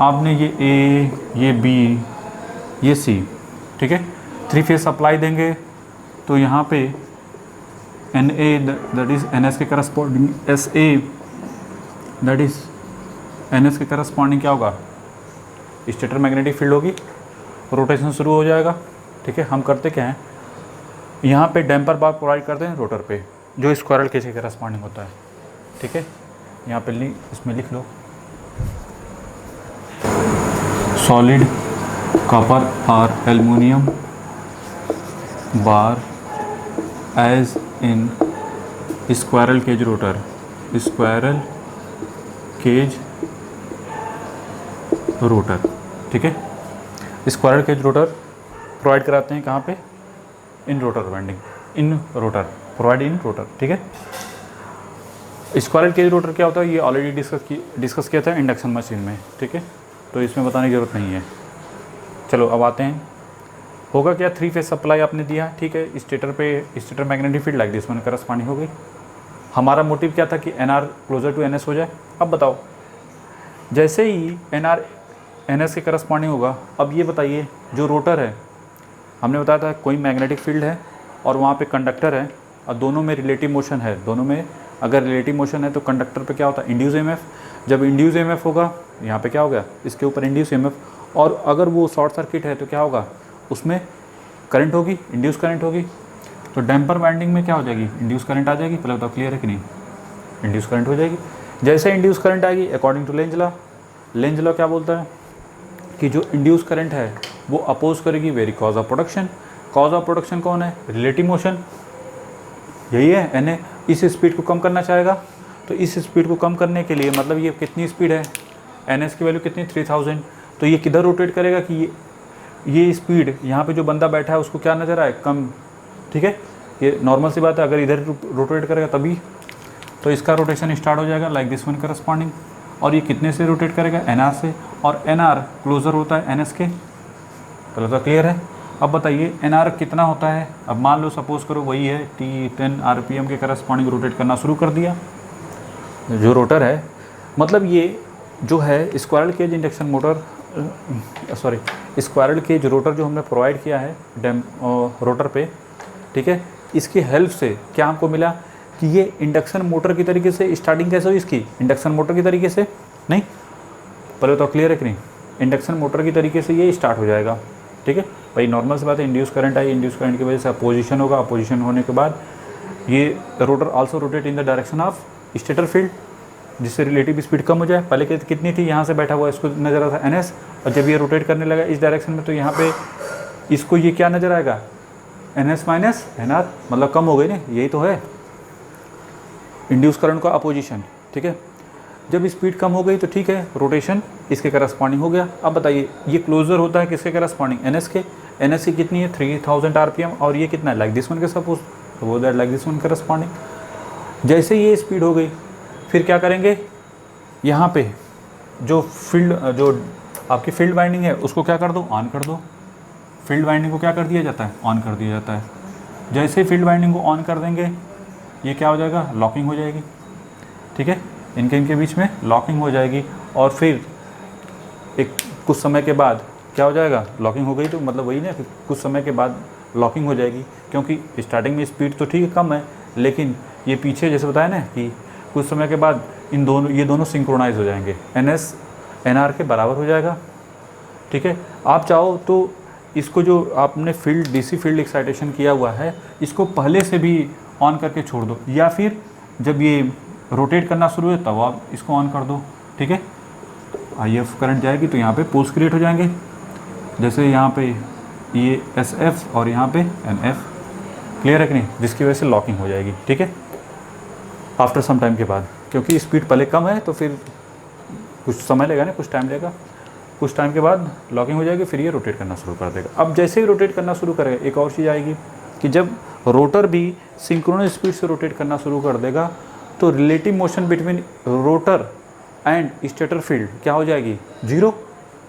आपने ये ए, ये बी, ये सी, ठीक है, 3 फेज सप्लाई देंगे तो यहाँ पे N A that is N S के corresponding, S A that is N S के करस्पॉन्डिंग क्या होगा, स्टेटर मैग्नेटिक फील्ड होगी, रोटेशन शुरू हो जाएगा, ठीक है। हम करते क्या हैं, यहाँ पे डैम्पर बार प्रोवाइड करते हैं रोटर पे, जो स्क्वायरल केज के करस्पॉन्डिंग होता है, ठीक है। यहाँ पे इसमें लिख लो सॉलिड कॉपर और aluminium bar as in squirrel cage rotor, squirrel cage rotor, ठीक है। स्क्वायरल केज रोटर प्रोवाइड कराते हैं कहाँ पे, in rotor winding, in rotor, provide in rotor, ठीक है। स्क्वायरल केज रोटर क्या होता है, ये ऑलरेडी डिस्कस किया था इंडक्शन मशीन में, ठीक है, तो इसमें बताने की ज़रूरत नहीं है। चलो अब आते हैं, होगा क्या, 3 फेज सप्लाई आपने दिया, ठीक है, stator magnetic field like this one corresponding हो गई। हमारा मोटिव क्या था कि एनआर क्लोजर टू एनएस हो जाए। अब बताओ, जैसे ही एनआर एनएस के करस्पॉन्डिंग होगा, अब ये बताइए जो रोटर है, हमने बताया था कोई मैग्नेटिक फील्ड है और वहाँ पे कंडक्टर है और दोनों में रिलेटिव मोशन है, दोनों में अगर रिलेटिव मोशन है तो कंडक्टर पे क्या होता है, इंड्यूस ईएमएफ। जब इंड्यूस ईएमएफ होगा, यहाँ पे क्या हो गया, इसके ऊपर इंड्यूस ईएमएफ, और अगर वो शॉर्ट सर्किट है तो क्या होगा, उसमें करंट होगी, इंड्यूस करंट होगी। तो डैम्पर वाइंडिंग में क्या हो जाएगी, इंड्यूस करंट आ जाएगी। पहले बताओ क्लियर है कि नहीं, इंड्यूस करंट हो जाएगी। जैसे इंड्यूस करंट आएगी, अकॉर्डिंग टू लेंज लॉ क्या बोलता है कि जो इंड्यूस करंट है वो अपोज करेगी very cause of production. Cause of production कौन है, रिलेटिव मोशन, यही है एन ए। इस स्पीड को कम करना चाहेगा, तो इस स्पीड को कम करने के लिए, मतलब ये कितनी स्पीड है, एन एस की वैल्यू कितनी 3000, तो ये किधर रोटेट करेगा कि ये स्पीड यहाँ पे जो बंदा बैठा है उसको क्या नज़र आए, कम, ठीक है। ये नॉर्मल सी बात है, अगर इधर रोटेट करेगा तभी तो इसका रोटेशन स्टार्ट हो जाएगा लाइक दिस वन करस्पॉन्डिंग। और ये कितने से रोटेट करेगा, एन आर से, और एन आर क्लोजर होता है एन एस के। चलो तो क्लियर है। अब बताइए एन आर कितना होता है, अब मान लो सपोज करो वही है T10 आरपीएम के करस्पॉन्डिंग रोटेट करना शुरू कर दिया जो रोटर है। मतलब ये जो है squirrel cage induction motor, squirrel cage rotor जो हमने प्रोवाइड किया है रोटर पे, ठीक है, इसकी हेल्प से क्या हमको मिला कि ये इंडक्शन मोटर की तरीके से स्टार्टिंग कैसे हुई इसकी, इंडक्शन मोटर की तरीके से नहीं, पहले तो क्लियर है कि नहीं, इंडक्शन मोटर की तरीके से ये स्टार्ट हो जाएगा, ठीक है भाई। नॉर्मल सी बात है, induce current I, induce current की वजह से अपोजिशन होगा, अपोजिशन होने के बाद ये rotor also rotate in the direction of stator field, जिससे रिलेटिव स्पीड कम हो जाए। पहले कितनी थी, यहाँ से बैठा हुआ इसको नज़र आता है NS, और जब ये रोटेट करने लगा इस डायरेक्शन में तो यहाँ पे इसको ये क्या नज़र आएगा, NS माइनस NR, मतलब कम हो गई ना, यही तो है इंड्यूस करंट का अपोजिशन, ठीक है। जब स्पीड कम हो गई तो ठीक है, रोटेशन इसके करस्पॉन्डिंग हो गया। अब बताइए ये क्लोजर होता है किसके करस्पॉन्डिंग, NS के। NS की कितनी है 3000 आरपीएम, और ये कितना है लाइक दिस वन के सपोज, तो वो that like this one corresponding. जैसे ये स्पीड हो गई, फिर क्या करेंगे, यहाँ पे जो आपकी फील्ड वाइंडिंग है उसको क्या कर दो, ऑन कर दो। फील्ड वाइंडिंग को क्या कर दिया जाता है, ऑन कर दिया जाता है। जैसे फील्ड वाइंडिंग को ऑन कर देंगे, ये क्या हो जाएगा, लॉकिंग हो जाएगी, ठीक है, इनके बीच में लॉकिंग हो जाएगी। और फिर एक कुछ समय के बाद क्या हो जाएगा, लॉकिंग हो गई तो मतलब वही ना, कुछ समय के बाद लॉकिंग हो जाएगी, क्योंकि स्टार्टिंग में स्पीड तो ठीक है कम है, लेकिन ये पीछे जैसे बताया ना कि कुछ समय के बाद ये दोनों सिंक्रोनाइज हो जाएंगे, NS NR के बराबर हो जाएगा, ठीक है। आप चाहो तो इसको जो आपने फील्ड DC फील्ड एक्साइटेशन किया हुआ है इसको पहले से भी ऑन करके छोड़ दो, या फिर जब ये रोटेट करना शुरू है तब आप इसको ऑन कर दो, ठीक है। IF करंट जाएगी तो यहाँ पे पोल्स क्रिएट हो जाएंगे, जैसे यहाँ पे ये SF और यहाँ पे NF, क्लियर है कि नहीं, जिसकी वजह से लॉकिंग हो जाएगी, ठीक है, आफ्टर सम टाइम के बाद, क्योंकि स्पीड पहले कम है तो फिर कुछ समय लगेगा ना, कुछ टाइम लगेगा, कुछ टाइम के बाद लॉकिंग हो जाएगी, फिर ये रोटेट करना शुरू कर देगा। अब जैसे ही रोटेट करना शुरू करेगा, एक और चीज़ आएगी कि जब रोटर भी सिंक्रोनस स्पीड से रोटेट करना शुरू कर देगा तो relative motion between rotor and stator field क्या हो जाएगी, जीरो,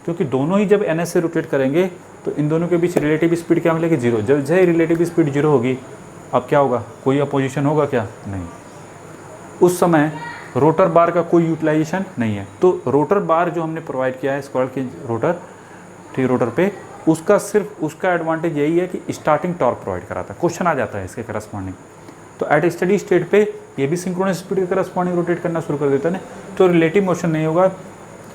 क्योंकि दोनों ही जब NS से रोटेट करेंगे तो इन दोनों के बीच रिलेटिव स्पीड क्या मिलेगी, जीरो। जब जैसे रिलेटिव स्पीड जीरो होगी, अब क्या होगा, कोई अपोजिशन होगा क्या, नहीं, उस समय रोटर बार का कोई यूटिलाइजेशन नहीं है। तो रोटर बार जो हमने प्रोवाइड किया है स्क्वायर के रोटर, ठीक, रोटर पे, उसका सिर्फ उसका एडवांटेज यही है कि स्टार्टिंग टॉर्क प्रोवाइड कराता है, क्वेश्चन आ जाता है इसके करस्पॉन्डिंग। तो एट स्टडी स्टेट पे ये भी सिंक्रोनस स्पीड के करस्पॉन्डिंग रोटेट करना शुरू कर देता है ना, तो रिलेटिव मोशन नहीं होगा,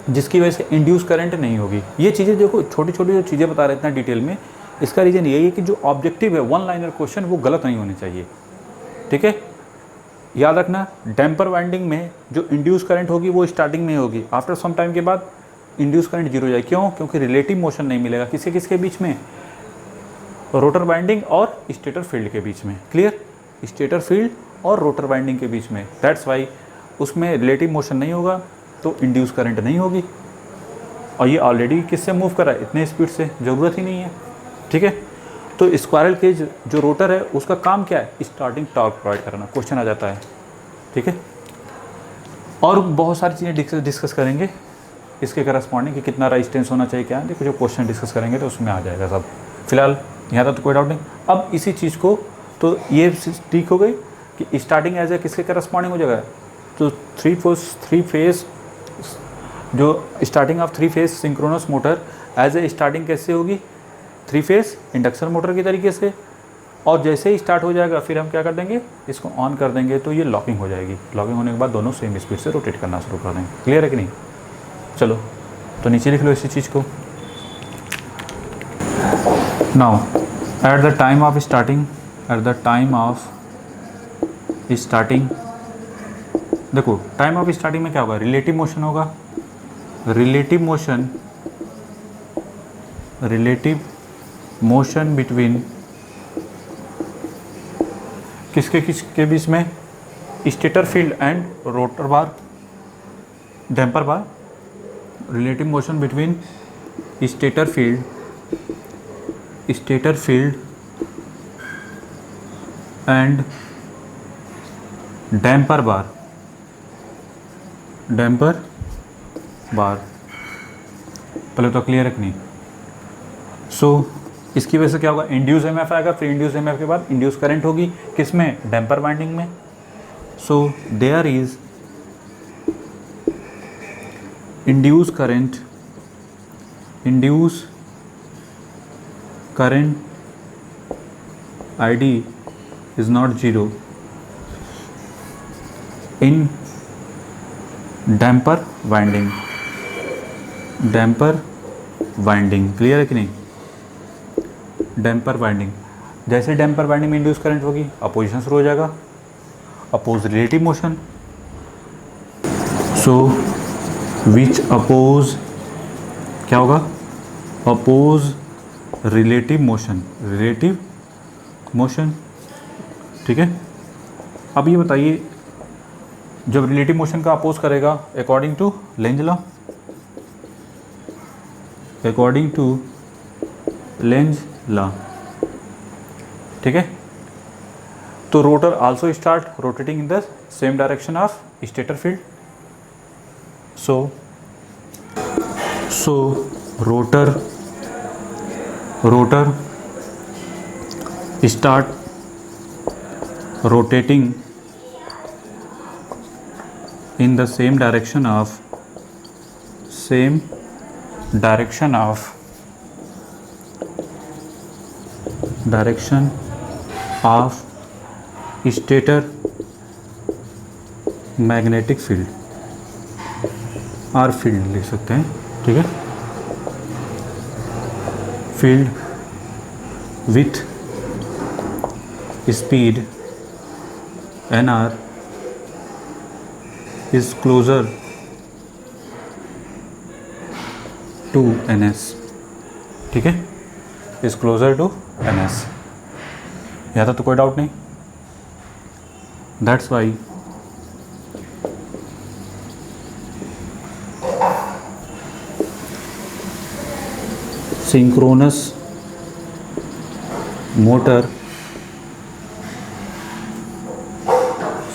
जिसकी वजह से इंड्यूस करंट नहीं होगी। ये चीज़ें देखो, छोटी छोटी जो चीज़ें बता रहे हैं डिटेल में, इसका रीज़न यही है कि जो ऑब्जेक्टिव है वन लाइनर क्वेश्चन वो गलत नहीं होने चाहिए, ठीक है। याद रखना, डैम्पर वाइंडिंग में जो इंड्यूस करंट होगी वो स्टार्टिंग में होगी, आफ्टर सम टाइम के बाद इंड्यूस करंट जीरो हो जाएगी। क्यों, क्योंकि रिलेटिव मोशन नहीं मिलेगा किसके किसके बीच में, रोटर वाइंडिंग और स्टेटर फील्ड के बीच में, क्लियर, स्टेटर फील्ड और रोटर वाइंडिंग के बीच में, दैट्स वाई उसमें रिलेटिव मोशन नहीं होगा तो इंड्यूस करंट नहीं होगी। और ये ऑलरेडी किससे मूव कर रहा है, इतने स्पीड से, ज़रूरत ही नहीं है, ठीक है। तो स्क्वायरल केज जो रोटर है उसका काम क्या है, स्टार्टिंग टॉर्क प्रोवाइड करना, क्वेश्चन आ जाता है, ठीक है। और बहुत सारी चीज़ें डिस्कस करेंगे इसके करस्पॉन्डिंग कि कितना रेजिस्टेंस होना चाहिए, क्या, देखो जो क्वेश्चन डिस्कस करेंगे तो उसमें आ जाएगा सब। फिलहाल यहाँ तक तो कोई डाउट नहीं। अब इसी चीज़ को, तो ये ठीक हो गई कि स्टार्टिंग एज ए किसके करस्पॉन्डिंग हो जाएगा, तो थ्री फेज जो starting of three phase synchronous motor as a starting कैसे होगी, थ्री फेज इंडक्शन मोटर के तरीके से, और जैसे ही स्टार्ट हो जाएगा फिर हम क्या कर देंगे, इसको ऑन कर देंगे तो ये लॉकिंग हो जाएगी। लॉकिंग होने के बाद दोनों सेम स्पीड से रोटेट करना शुरू कर देंगे, क्लियर है कि नहीं। चलो तो नीचे लिख लो इसी चीज़ को। Now at the time of starting, देखो टाइम ऑफ स्टार्टिंग में क्या होगा, रिलेटिव मोशन होगा, रिलेटिव मोशन बिटवीन किसके बीच में, stator field and rotor bar, damper bar, relative motion between stator field and damper bar, पहले तो क्लियर है कि नहीं। सो इसकी वजह से क्या होगा, इंड्यूस एमएफ आएगा, फिर इंड्यूस एमएफ के बाद इंड्यूस करंट होगी, किसमें, डैम्पर वाइंडिंग में। So there is induce current ID is not zero in damper winding, clear है कि नहीं। डैम्पर वाइंडिंग, जैसे डैम्पर वाइंडिंग में इंड्यूस करंट होगी, अपोजिशन शुरू हो जाएगा, oppose relative motion, so which oppose क्या होगा, अपोज रिलेटिव मोशन, ठीक है। अब ये बताइए, जब रिलेटिव मोशन का अपोज करेगा अकॉर्डिंग टू लेंज लॉ, ठीक है, तो rotor also start rotating in the same direction of stator field. So rotor start rotating in the same direction of stator magnetic field, और फील्ड लिख सकते हैं, ठीक है, field with speed nr is closer to NS, ठीक है, is closer to NS। यहाँ तो कोई डाउट नहीं। That's why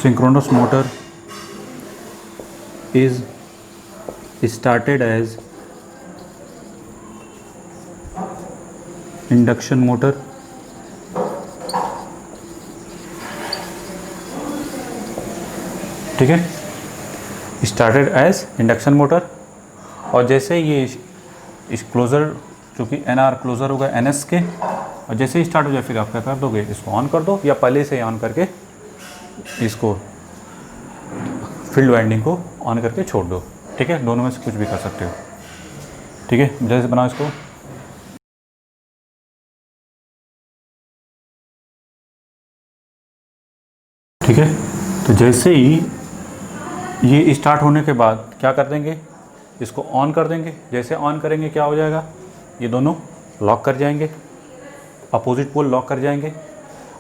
synchronous motor is started as induction motor, ठीक है, स्टार्टेड एज इंडक्शन मोटर। और जैसे ये इस क्लोज़र, चूँकि NR क्लोज़र होगा NS के, और जैसे ही स्टार्ट हो जाए फिर आप क्या कर दोगे, इसको ऑन कर दो, या पहले से ऑन करके इसको फील्ड वाइंडिंग को ऑन करके छोड़ दो, ठीक है, दोनों में से कुछ भी कर सकते हो, ठीक है। जैसे बनाओ इसको, ठीक है। तो जैसे ही ये स्टार्ट होने के बाद क्या कर देंगे, इसको ऑन कर देंगे। जैसे ऑन करेंगे क्या हो जाएगा, ये दोनों लॉक कर जाएंगे, अपोजिट पोल लॉक कर जाएंगे,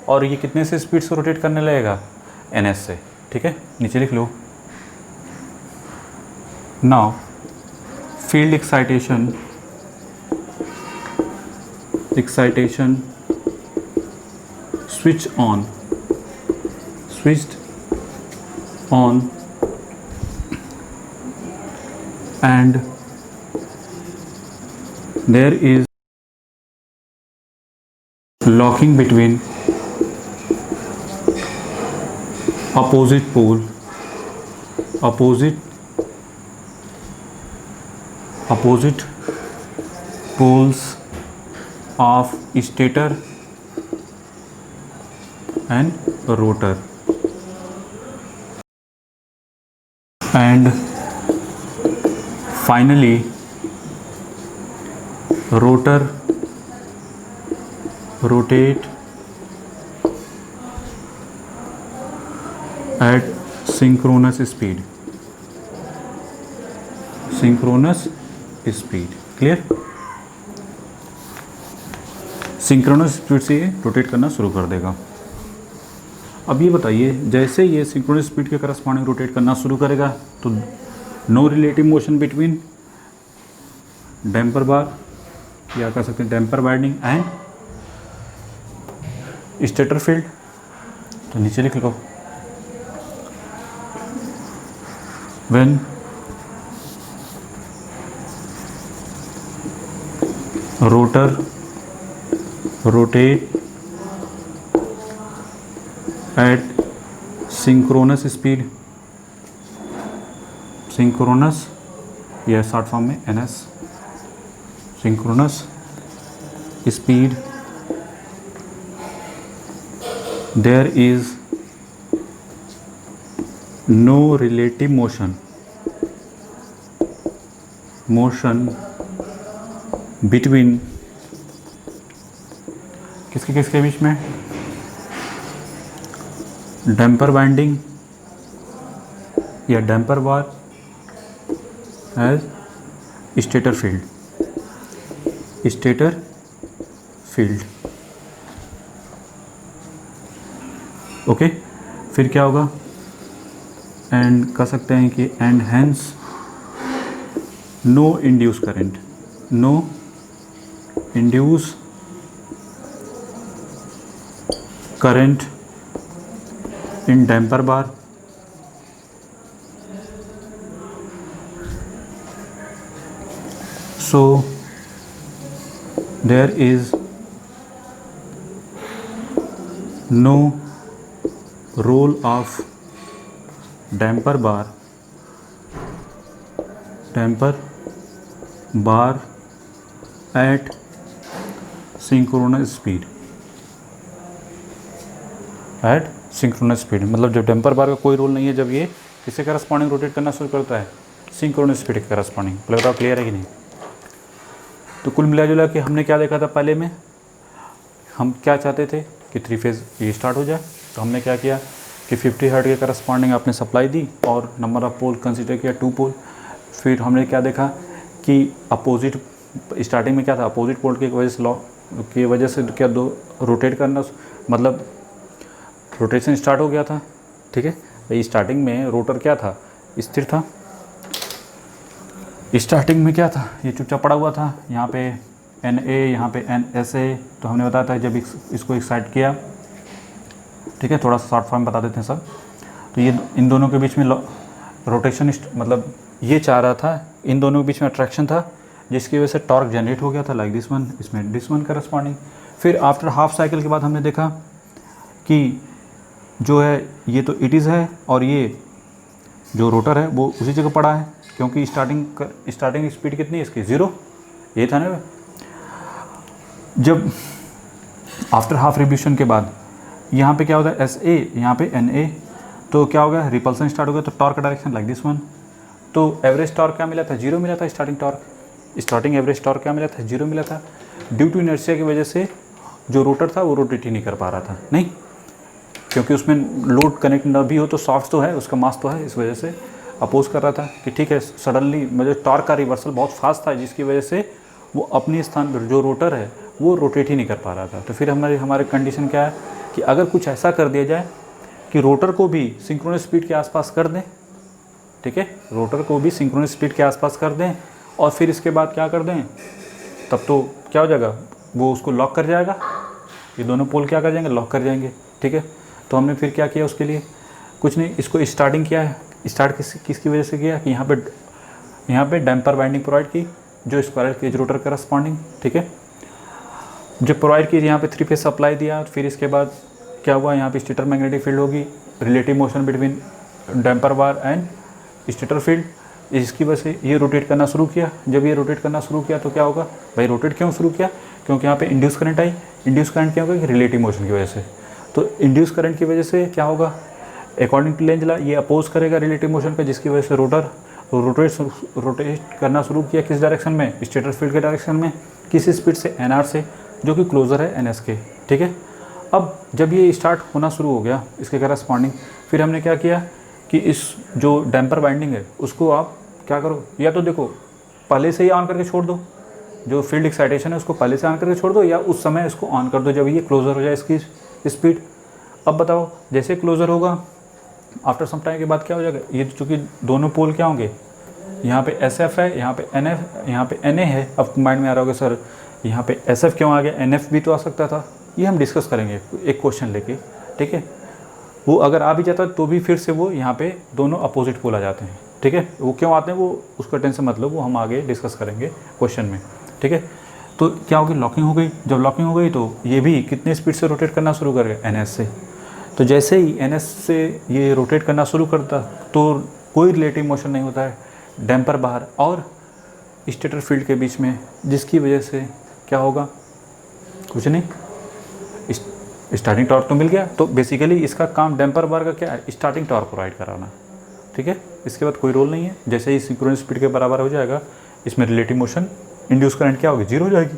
और ये कितने से स्पीड से रोटेट करने लगेगा, NS से, ठीक है। नीचे लिख लो, now field excitation switched on and there is locking between opposite poles of stator and rotor, and finally rotor rotate at synchronous speed, clear. Synchronous speed से ये रोटेट करना शुरू कर देगा। अब ये बताइए, जैसे ये सिंक्रोनस स्पीड के करस्पॉन्डिंग रोटेट करना शुरू करेगा तो no relative motion between damper bar, या कह सकते हैं damper winding and stator field. तो नीचे लिख लो, when rotor rotate at synchronous speed, यह शॉर्ट फॉर्म में NS, synchronous speed, there is no relative motion between किसके बीच में, डैम्पर वाइंडिंग या damper bar as stator field, okay. फिर क्या होगा, एंड कह सकते हैं कि and hence no induce current, current in damper bar, so there is no role of damper bar at synchronous speed, मतलब जब डैम्पर बार का कोई रोल नहीं है, जब ये किसके करस्पॉन्डिंग रोटेट करना शुरू करता है, सिंक्रोनस स्पीड के करस्पॉन्डिंग। बताओ क्लियर है कि नहीं। तो कुल मिला जुला के हमने क्या देखा था, पहले में हम क्या चाहते थे कि 3 फेज़ ये स्टार्ट हो जाए। तो हमने क्या किया कि 50 हर्ट्ज के करस्पॉन्डिंग आपने सप्लाई दी और नंबर ऑफ पोल कंसीडर किया 2 पोल। फिर हमने क्या देखा कि अपोजिट स्टार्टिंग में क्या था, अपोजिट पोल की वजह से लॉ की वजह से क्या दो रोटेट करना, मतलब रोटेशन स्टार्ट हो गया था। ठीक है, भाई स्टार्टिंग में रोटर क्या था, स्थिर था। स्टार्टिंग में क्या था, ये चुपचाप पड़ा हुआ था, यहाँ पे एन ए, यहाँ पे एन एस ए। तो हमने बताया था जब इसको एक्साइट किया, ठीक है, थोड़ा सा शॉर्ट फॉर्म बता देते हैं सब। तो ये इन दोनों के बीच में रोटेशन, मतलब ये चाह रहा था, इन दोनों के बीच में अट्रैक्शन था, जिसकी वजह से टॉर्क जनरेट हो गया था लाइक दिस वन, इसमें दिस वन करस्पॉन्डिंग। फिर आफ्टर हाफ साइकिल के बाद हमने देखा कि जो है ये तो इट इज़ है, और ये जो रोटर है वो उसी जगह पड़ा है, क्योंकि स्टार्टिंग स्पीड कितनी है इसकी, 0, ये था ना। जब आफ्टर हाफ रिवोल्यूशन के बाद यहाँ पे क्या होता है, एस ए, यहाँ पे एन ए, तो क्या हो गया, रिपल्सन स्टार्ट हो गया, तो torque direction like this one. तो एवरेज टॉर्क क्या मिला था, 0 मिला था। स्टार्टिंग एवरेज टॉर्क क्या मिला था, 0 मिला था। ड्यू टू इनर्शिया की वजह से जो रोटर था वो रोटेट ही नहीं कर पा रहा था, नहीं, क्योंकि उसमें लोड कनेक्ट ना भी हो तो सॉफ्ट तो है, उसका मास तो है, इस वजह से अपोज कर रहा था कि ठीक है। सडनली मतलब टॉर्क का रिवर्सल बहुत फास्ट था, जिसकी वजह से वो अपने स्थान पर जो रोटर है वो रोटेट ही नहीं कर पा रहा था। तो फिर हमारे कंडीशन क्या है कि अगर कुछ ऐसा कर दिया जाए कि रोटर को भी सिंक्रोनस स्पीड के आसपास कर दें, ठीक है, रोटर को भी सिंक्रोनस स्पीड के आसपास कर दें, और फिर इसके बाद क्या कर दें, तब तो क्या हो जाएगा, वो उसको लॉक कर जाएगा, ये दोनों पोल क्या कर जाएंगे, लॉक कर जाएंगे। ठीक है, तो हमने फिर क्या किया उसके लिए, कुछ नहीं, इसको स्टार्टिंग किया है। स्टार्ट किसकी वजह से किया कि यहाँ पे डैम्पर वाइंडिंग प्रोवाइड की, जो स्क्वायरल केज रोटर करस्पॉन्डिंग। ठीक है, जब प्रोवाइड की यहाँ पे 3 फेज सप्लाई दिया, फिर इसके बाद क्या हुआ, यहाँ पे स्टेटर मैग्नेटिक फील्ड होगी, relative motion between damper bar and stator field, इसकी वजह से ये रोटेट करना शुरू किया। जब ये रोटेट करना शुरू किया तो क्या होगा भाई, रोटेट क्यों शुरू किया, क्योंकि यहाँ पे induce current I. Induce current क्या होगा, रिलेटिव मोशन की वजह से। तो इंड्यूस करंट की वजह से क्या होगा, अकॉर्डिंग टू लेंज लॉ ये अपोज करेगा रिलेटिव मोशन का, जिसकी वजह से रोटर रोटेट करना शुरू किया किस डायरेक्शन में, स्टेटर फील्ड के डायरेक्शन में, किस स्पीड से, एनआर से, जो कि क्लोजर है एनएस के। ठीक है, अब जब ये स्टार्ट होना शुरू हो गया इसके करस्पॉन्डिंग, फिर हमने क्या किया कि इस जो डैम्पर वाइंडिंग है उसको आप क्या करो, या तो देखो पहले से ही ऑन करके छोड़ दो, जो फील्ड एक्साइटेशन है उसको पहले से ऑन करके छोड़ दो, या उस समय इसको ऑन कर दो जब ये क्लोजर हो जाए इसकी स्पीड। अब बताओ, जैसे क्लोजर होगा आफ्टर सम टाइम के बाद क्या हो जाएगा, ये चूँकि दोनों पोल क्या होंगे, यहाँ पे एस एफ है, यहाँ पे एन एफ, यहाँ पे एन ए है। अब माइंड में आ रहा होगा सर यहाँ पे एस एफ क्यों आ गया, एन एफ भी तो आ सकता था। ये हम डिस्कस करेंगे एक क्वेश्चन लेके। ठीक है, वो अगर आ भी जाता तो भी फिर से वो यहाँ पे दोनों अपोजिट पोल आ जाते हैं। ठीक है, वो क्यों आते हैं वो उसका टेंशन मतलब, वो हम आगे डिस्कस करेंगे क्वेश्चन में। ठीक है, तो क्या होगी, लॉकिंग हो गई। जब लॉकिंग हो गई तो ये भी कितने स्पीड से रोटेट करना शुरू कर गया, एन एस से। तो जैसे ही एन एस से ये रोटेट करना शुरू करता तो कोई रिलेटिव मोशन नहीं होता है डैम्पर बाहर और स्टेटर फील्ड के बीच में, जिसकी वजह से क्या होगा, कुछ नहीं, स्टार्टिंग टॉर्क तो मिल गया। तो बेसिकली इसका काम डैम्पर बार का क्या है, स्टार्टिंग टॉर्क प्रोवाइड कराना। ठीक है, इसके बाद कोई रोल नहीं है। जैसे ही सिंक्रोनस स्पीड के बराबर हो जाएगा, इसमें रिलेटिव मोशन, इंड्यूस करंट क्या होगी, 0 हो जाएगी।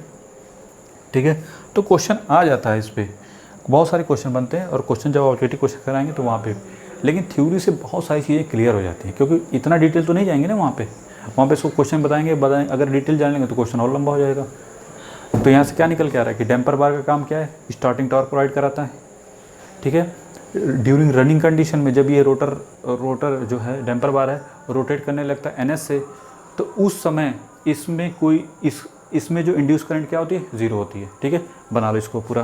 ठीक है, तो क्वेश्चन आ जाता है, इस पर बहुत सारे क्वेश्चन बनते हैं, और क्वेश्चन जब ऑब्जेक्टिव क्वेश्चन कराएंगे तो वहाँ पे, लेकिन थ्योरी से बहुत सारी चीज़ें क्लियर हो जाती हैं, क्योंकि इतना डिटेल तो नहीं जाएंगे ना वहाँ पे इसको क्वेश्चन बताएंगे, अगर डिटेल जान लेंगे तो क्वेश्चन और लंबा हो जाएगा। तो यहाँ से क्या निकल के आ रहा है कि डैम्पर बार का काम क्या है, स्टार्टिंग टॉर्क प्रोवाइड कराता है। ठीक है, ड्यूरिंग रनिंग कंडीशन में जब ये रोटर जो है डैम्पर बार है रोटेट करने लगता है एनएस से, तो उस समय इसमें जो इंड्यूस करंट क्या होती है, 0 होती है। ठीक है, बना लो इसको पूरा।